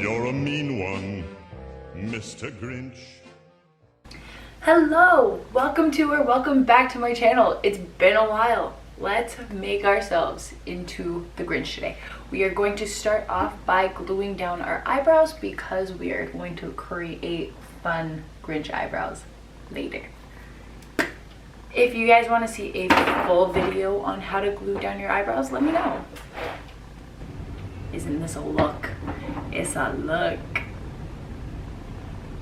You're a mean one, Mr. Grinch. Hello, welcome back to my channel. It's been a while. Let's make ourselves into the Grinch today. We are going to start off by gluing down our eyebrows because we are going to create fun Grinch eyebrows later. If you guys want to see a full video on how to glue down your eyebrows, let me know. Isn't this a look? It's a look.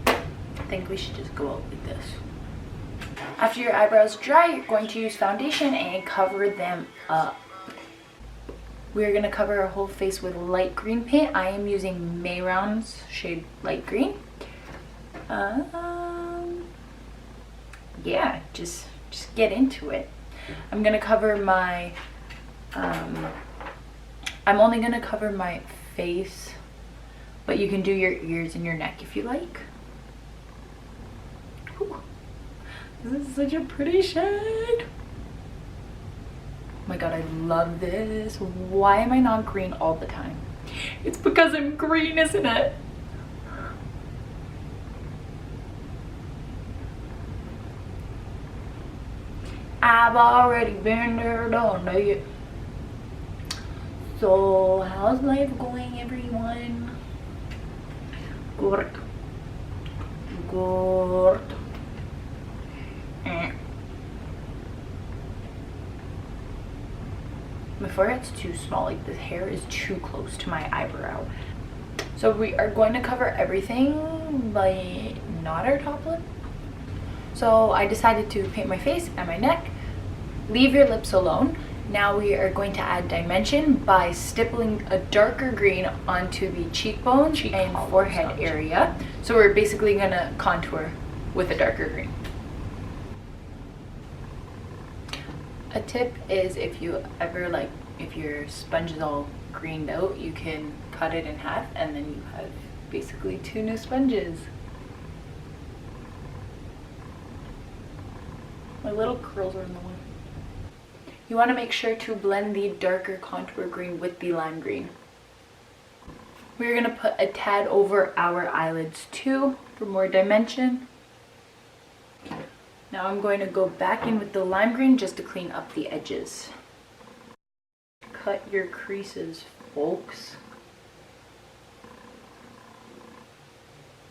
I think we should just go out like this. After your eyebrows dry, you're going to use foundation and cover them up. We're going to cover our whole face with light green paint. I am using Mayround's shade light green. Yeah, just get into it. I'm going to cover my I'm only going to cover my face, but you can do your ears and your neck if you like. Ooh, this is such a pretty shade. Oh my god, I love this. Why am I not green all the time? It's because I'm green, isn't it? I've already been there, done it. So, how's life going, everyone? Good. Good. My forehead's too small, like the hair is too close to my eyebrow. So we are going to cover everything, but not our top lip. So I decided to paint my face and my neck. Leave your lips alone. Now we are going to add dimension by stippling a darker green onto the cheekbones and forehead area. So we're basically going to contour with a darker green. A tip is if you ever if your sponge is all greened out, you can cut it in half and then you have basically two new sponges. My little curls are in the way. You want to make sure to blend the darker contour green with the lime green. We're going to put a tad over our eyelids too for more dimension. Now I'm going to go back in with the lime green just to clean up the edges. Cut your creases, folks.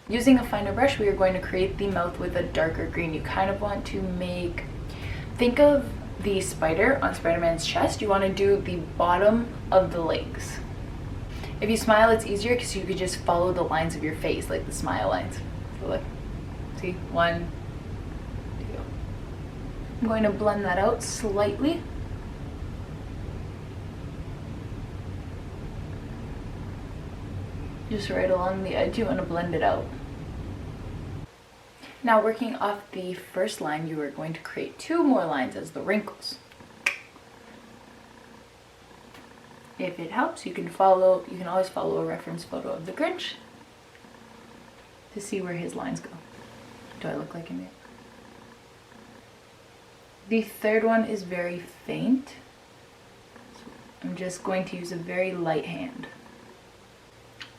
Using a finer brush, we are going to create the mouth with a darker green. You kind of want to think of the spider on Spider-Man's chest. You want to do the bottom of the legs. If you smile, it's easier because you could just follow the lines of your face, like the smile lines. So look, see, 1, 2. I'm going to blend that out slightly. Just right along the edge, you want to blend it out. Now working off the first line, you are going to create 2 more lines as the wrinkles. If it helps, you can always follow a reference photo of the Grinch to see where his lines go. Do I look like him yet? The third one is very faint. So I'm just going to use a very light hand.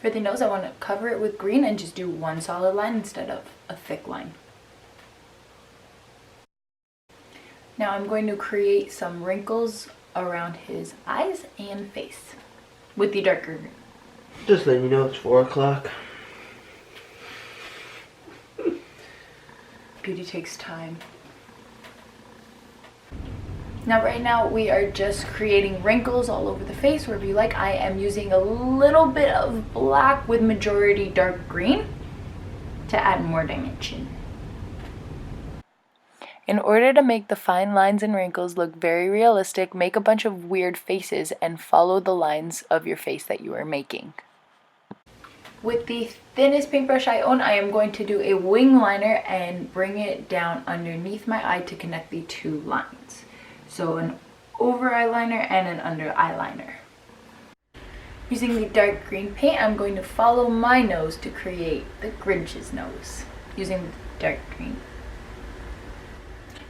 For the nose, I want to cover it with green and just do one solid line instead of a thick line. Now I'm going to create some wrinkles around his eyes and face with the darker green. Just letting you know it's 4 o'clock. Beauty takes time. Now right now we are just creating wrinkles all over the face wherever you like. I am using a little bit of black with majority dark green to add more dimension. In order to make the fine lines and wrinkles look very realistic, make a bunch of weird faces and follow the lines of your face that you are making. With the thinnest paintbrush I own, I am going to do a wing liner and bring it down underneath my eye to connect the 2 lines. So an over eyeliner and an under eyeliner. Using the dark green paint, I'm going to follow my nose to create the Grinch's nose using the dark green.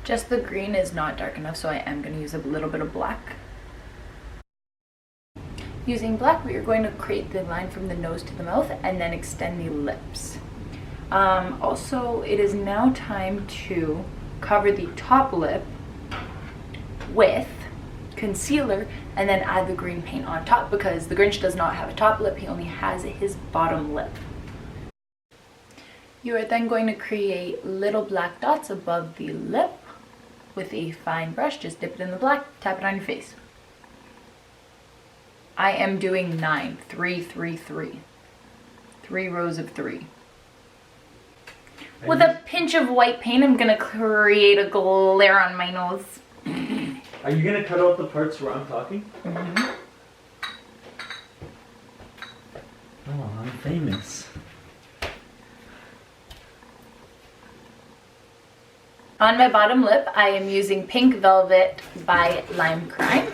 Just the green is not dark enough, so I am going to use a little bit of black. Using black, we are going to create the line from the nose to the mouth and then extend the lips. Also, it is now time to cover the top lip with concealer and then add the green paint on top, because the Grinch does not have a top lip, he only has his bottom lip. You are then going to create little black dots above the lip with a fine brush. Just dip it in the black, tap it on your face. I am doing 9, 3, 3, 3. 3 rows of 3. With a pinch of white paint, I'm gonna create a glare on my nose. Are you gonna cut out the parts where I'm talking? Mm-hmm. Oh, I'm famous. On my bottom lip, I am using Pink Velvet by Lime Crime.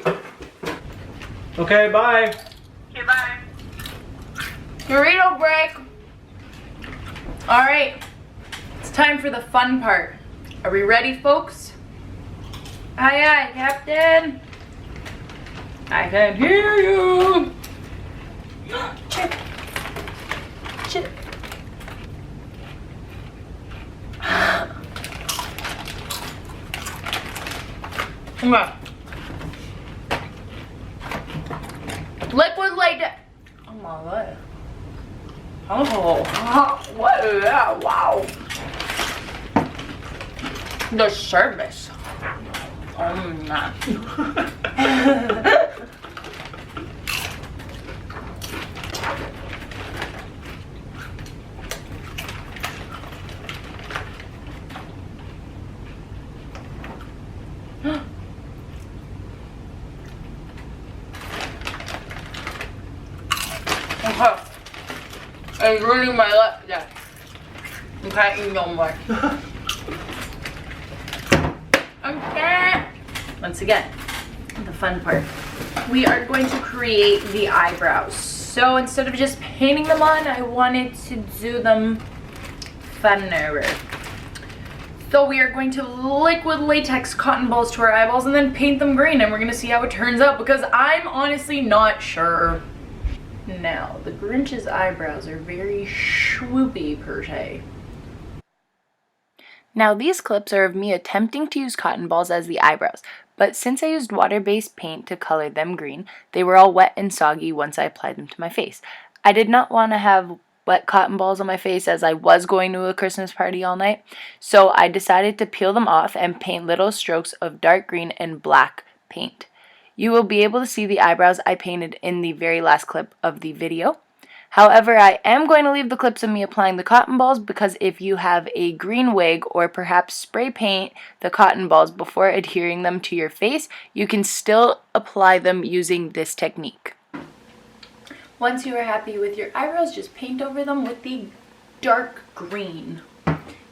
Okay, bye. Okay, bye. Burrito break. All right, it's time for the fun part. Are we ready, folks? Aye, aye, Captain. I can hear you. Chip. Chip. Okay. Liquid latex. Oh my god. Oh, what is that? Wow. The service. Oh my. Okay. It's ruining my lip. Yeah. You can't eat no more. Okay. Once again, the fun part. We are going to create the eyebrows. So instead of just painting them on, I wanted to do them funner. So we are going to liquid latex cotton balls to our eyeballs and then paint them green, and we're going to see how it turns out, because I'm honestly not sure. Now, the Grinch's eyebrows are very swoopy per se. Now, these clips are of me attempting to use cotton balls as the eyebrows, but since I used water-based paint to color them green, they were all wet and soggy once I applied them to my face. I did not want to have wet cotton balls on my face, as I was going to a Christmas party all night, so I decided to peel them off and paint little strokes of dark green and black paint. You will be able to see the eyebrows I painted in the very last clip of the video. However, I am going to leave the clips of me applying the cotton balls, because if you have a green wig or perhaps spray paint the cotton balls before adhering them to your face, you can still apply them using this technique. Once you are happy with your eyebrows, just paint over them with the dark green.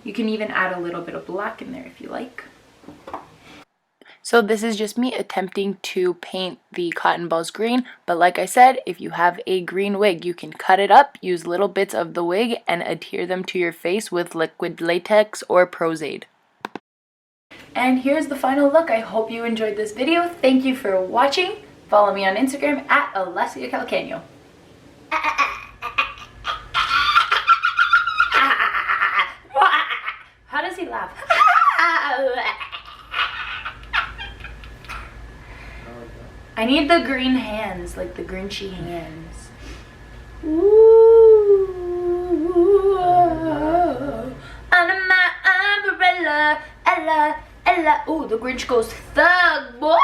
You can even add a little bit of black in there if you like. So this is just me attempting to paint the cotton balls green, but like I said, if you have a green wig, you can cut it up, use little bits of the wig, and adhere them to your face with liquid latex or Prozaid. And here's the final look. I hope you enjoyed this video. Thank you for watching. Follow me on Instagram at Alessia Calcaño. How does he laugh? I need the green hands, like the Grinchy hands. Ooh, under my umbrella, Ella, Ella. Ooh, the Grinch goes thug, boy.